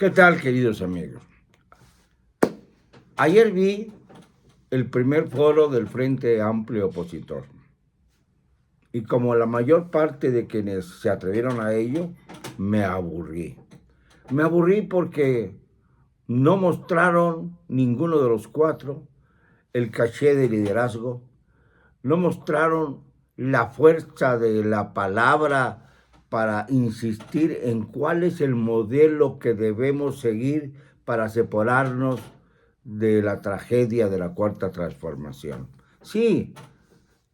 ¿Qué tal, queridos amigos? Ayer vi el primer foro del Frente Amplio Opositor y como la mayor parte de quienes se atrevieron a ello, me aburrí. Me aburrí porque no mostraron ninguno de los cuatro el caché de liderazgo, no mostraron la fuerza de la palabra para insistir en cuál es el modelo que debemos seguir para separarnos de la tragedia de la Cuarta Transformación. Sí,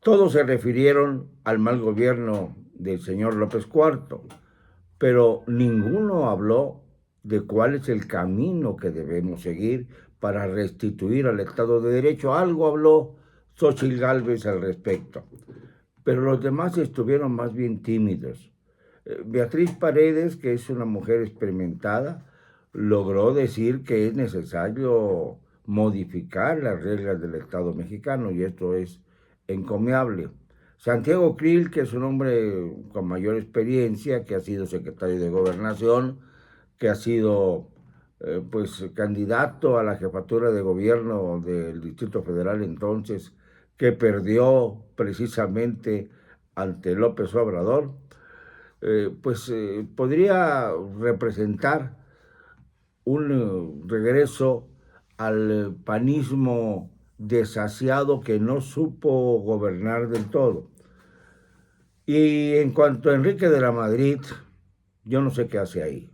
todos se refirieron al mal gobierno del señor López Cuarto, pero ninguno habló de cuál es el camino que debemos seguir para restituir al Estado de Derecho. Algo habló Xóchitl Gálvez al respecto, pero los demás estuvieron más bien tímidos. Beatriz Paredes, que es una mujer experimentada, logró decir que es necesario modificar las reglas del Estado mexicano y esto es encomiable. Santiago Krill, que es un hombre con mayor experiencia, que ha sido secretario de Gobernación, que ha sido candidato a la jefatura de gobierno del Distrito Federal entonces, que perdió precisamente ante López Obrador, podría representar un regreso al panismo desasiado que no supo gobernar del todo. Y en cuanto a Enrique de la Madrid, yo no sé qué hace ahí.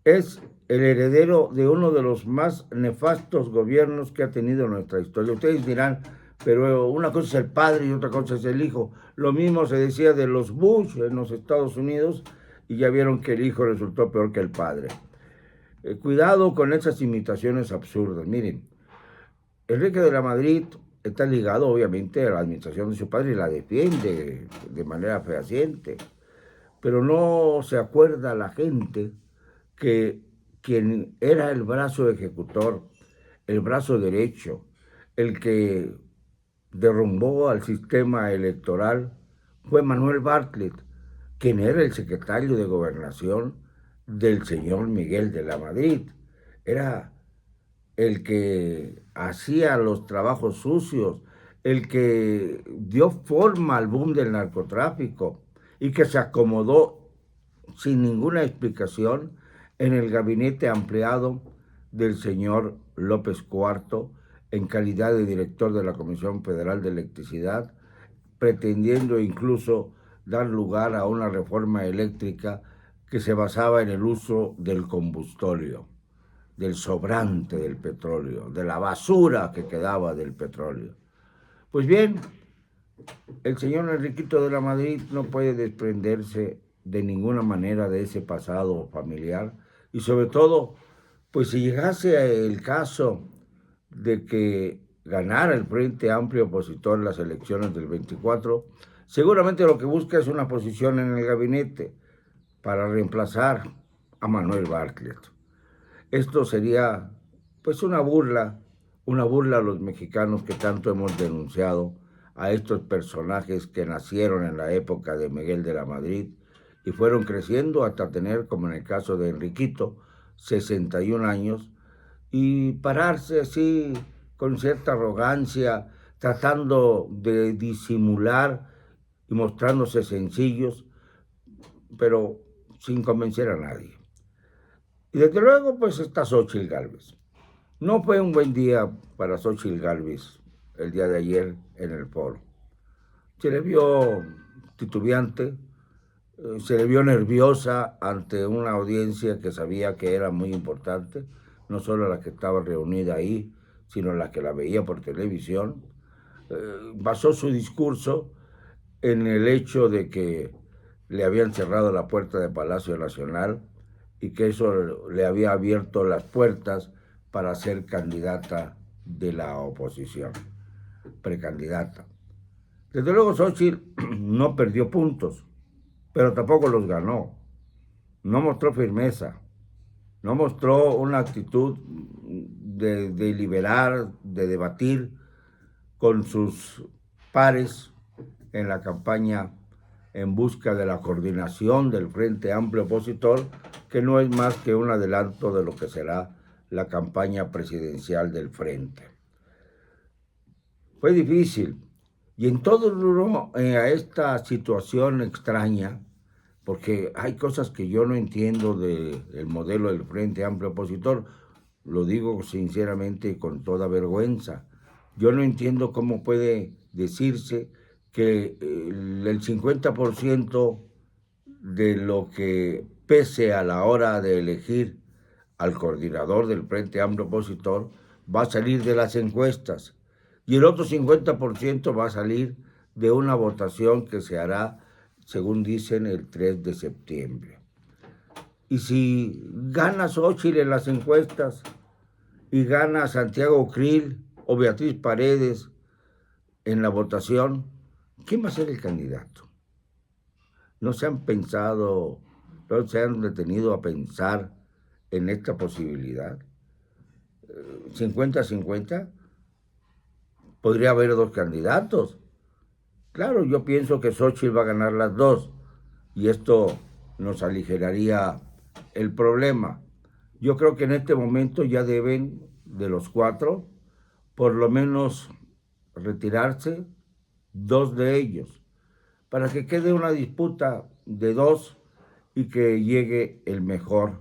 Es el heredero de uno de los más nefastos gobiernos que ha tenido nuestra historia. Ustedes dirán, pero una cosa es el padre y otra cosa es el hijo. Lo mismo se decía de los Bush en los Estados Unidos y ya vieron que el hijo resultó peor que el padre. Cuidado con esas imitaciones absurdas. Miren, Enrique de la Madrid está ligado obviamente a la administración de su padre y la defiende de manera fehaciente, pero no se acuerda la gente que quien era el brazo ejecutor, el brazo derecho, el que derrumbó al sistema electoral, fue Manuel Bartlett, quien era el secretario de Gobernación del señor Miguel de la Madrid. Era el que hacía los trabajos sucios, el que dio forma al boom del narcotráfico y que se acomodó sin ninguna explicación en el gabinete ampliado del señor López Cuarto en calidad de director de la Comisión Federal de Electricidad, pretendiendo incluso dar lugar a una reforma eléctrica que se basaba en el uso del combustorio, del sobrante del petróleo, de la basura que quedaba del petróleo. Pues bien, el señor Enriquito de la Madrid no puede desprenderse de ninguna manera de ese pasado familiar y sobre todo, pues si llegase el caso de que ganara el Frente Amplio opositor en las elecciones del 24, seguramente lo que busca es una posición en el gabinete para reemplazar a Manuel Bartlett. Esto sería pues una burla a los mexicanos que tanto hemos denunciado a estos personajes que nacieron en la época de Miguel de la Madrid y fueron creciendo hasta tener, como en el caso de Enriquito, 61 años y pararse así con cierta arrogancia, tratando de disimular y mostrándose sencillos, pero sin convencer a nadie. Y desde luego, pues está Xóchitl Gálvez. No fue un buen día para Xóchitl Gálvez el día de ayer en el foro. Se le vio titubeante, se le vio nerviosa ante una audiencia que sabía que era muy importante, no solo la que estaba reunida ahí, sino la que la veía por televisión. Basó su discurso en el hecho de que le habían cerrado la puerta de Palacio Nacional y que eso le había abierto las puertas para ser candidata de la oposición, precandidata. Desde luego Xóchitl no perdió puntos, pero tampoco los ganó. No mostró firmeza, no mostró una actitud de deliberar, de debatir con sus pares en la campaña en busca de la coordinación del Frente Amplio Opositor, que no es más que un adelanto de lo que será la campaña presidencial del Frente. Fue difícil, y en todo a esta situación extraña, porque hay cosas que yo no entiendo del modelo del Frente Amplio Opositor, lo digo sinceramente y con toda vergüenza. Yo no entiendo cómo puede decirse que el 50% de lo que pese a la hora de elegir al coordinador del Frente Amplio Opositor va a salir de las encuestas y el otro 50% va a salir de una votación que se hará, según dicen, el 3 de septiembre. Y si gana Xóchitl en las encuestas y gana Santiago Krill o Beatriz Paredes en la votación, ¿quién va a ser el candidato? No se han detenido a pensar en esta posibilidad. 50-50, podría haber dos candidatos. Claro, yo pienso que Xóchitl va a ganar las dos y esto nos aligeraría el problema. Yo creo que en este momento ya deben, de los cuatro, por lo menos retirarse dos de ellos, para que quede una disputa de dos y que llegue el mejor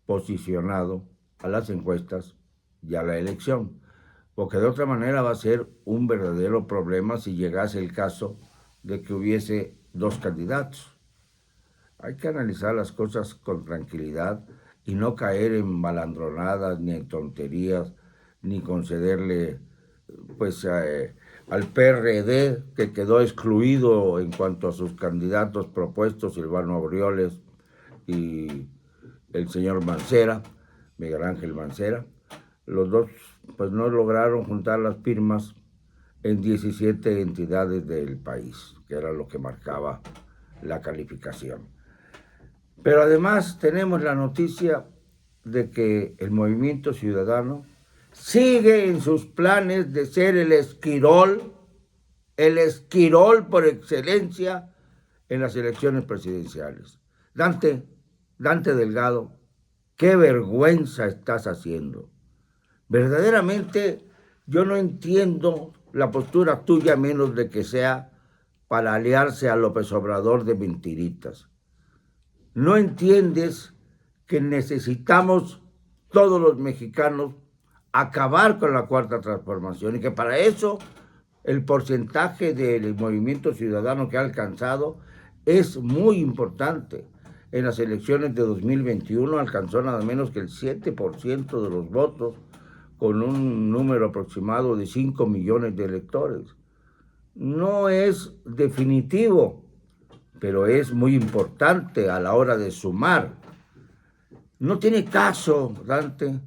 posicionado a las encuestas y a la elección. Porque de otra manera va a ser un verdadero problema si llegase el caso de que hubiese dos candidatos. Hay que analizar las cosas con tranquilidad y no caer en malandronadas ni en tonterías, ni concederle pues al PRD, que quedó excluido en cuanto a sus candidatos propuestos, Silvano Aureoles y el señor Mancera, Miguel Ángel Mancera. Los dos pues no lograron juntar las firmas en 17 entidades del país, que era lo que marcaba la calificación. Pero además tenemos la noticia de que el Movimiento Ciudadano sigue en sus planes de ser el esquirol por excelencia en las elecciones presidenciales. Dante Delgado, qué vergüenza estás haciendo. Verdaderamente yo no entiendo la postura tuya, menos de que sea para aliarse a López Obrador de mentiritas. No entiendes que necesitamos todos los mexicanos acabar con la Cuarta Transformación y que para eso el porcentaje del Movimiento Ciudadano que ha alcanzado es muy importante. En las elecciones de 2021 alcanzó nada menos que el 7% de los votos, con un número aproximado de 5 millones de electores. No es definitivo, pero es muy importante a la hora de sumar. No tiene caso, Dante,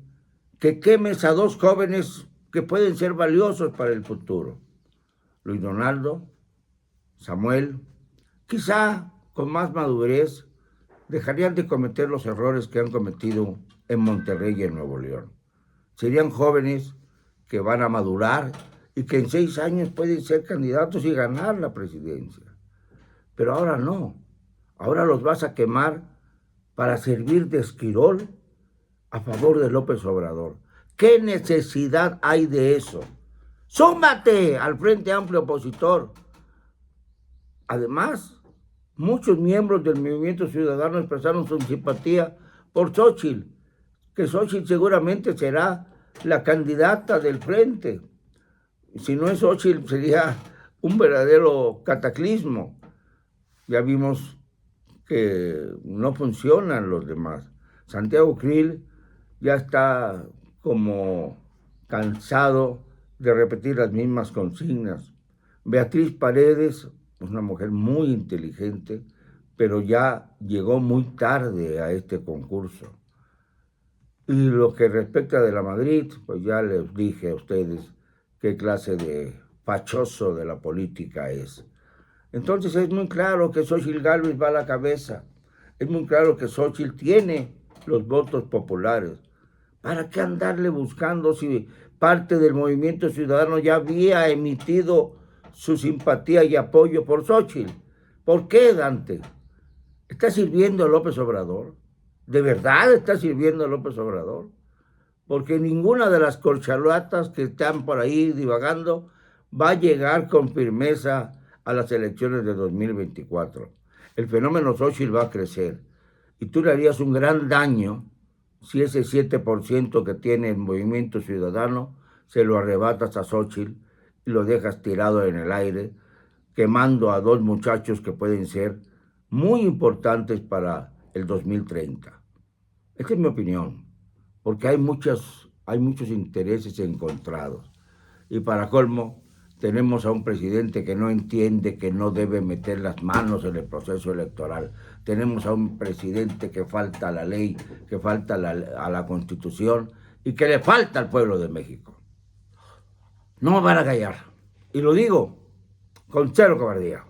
que quemes a dos jóvenes que pueden ser valiosos para el futuro. Luis Donaldo, Samuel, quizá con más madurez, dejarían de cometer los errores que han cometido en Monterrey y en Nuevo León. Serían jóvenes que van a madurar y que en 6 años pueden ser candidatos y ganar la presidencia. Pero ahora no. Ahora los vas a quemar para servir de esquirol a favor de López Obrador. ¿Qué necesidad hay de eso? ¡Súmate al Frente Amplio Opositor! Además, muchos miembros del Movimiento Ciudadano expresaron su simpatía por Xóchitl, que Xóchitl seguramente será la candidata del Frente. Si no es Xóchitl, sería un verdadero cataclismo. Ya vimos que no funcionan los demás. Santiago Krill ya está como cansado de repetir las mismas consignas. Beatriz Paredes es una mujer muy inteligente, pero ya llegó muy tarde a este concurso. Y lo que respecta de la Madrid, pues ya les dije a ustedes qué clase de fachoso de la política es. Entonces es muy claro que Xóchitl Gálvez va a la cabeza. Es muy claro que Xóchitl tiene los votos populares. ¿Para qué andarle buscando si parte del Movimiento Ciudadano ya había emitido su simpatía y apoyo por Xóchitl? ¿Por qué, Dante? ¿Está sirviendo a López Obrador? ¿De verdad está sirviendo a López Obrador? Porque ninguna de las corcholatas que están por ahí divagando va a llegar con firmeza a las elecciones de 2024. El fenómeno Xochitl va a crecer y tú le harías un gran daño si ese 7% que tiene el Movimiento Ciudadano se lo arrebatas a Xochitl y lo dejas tirado en el aire, quemando a dos muchachos que pueden ser muy importantes para el 2030. Esta es mi opinión, porque hay muchos intereses encontrados. Y para colmo, tenemos a un presidente que no entiende que no debe meter las manos en el proceso electoral. Tenemos a un presidente que falta a la ley, que falta a la Constitución y que le falta al pueblo de México. No me van a callar. Y lo digo con cero cobardía.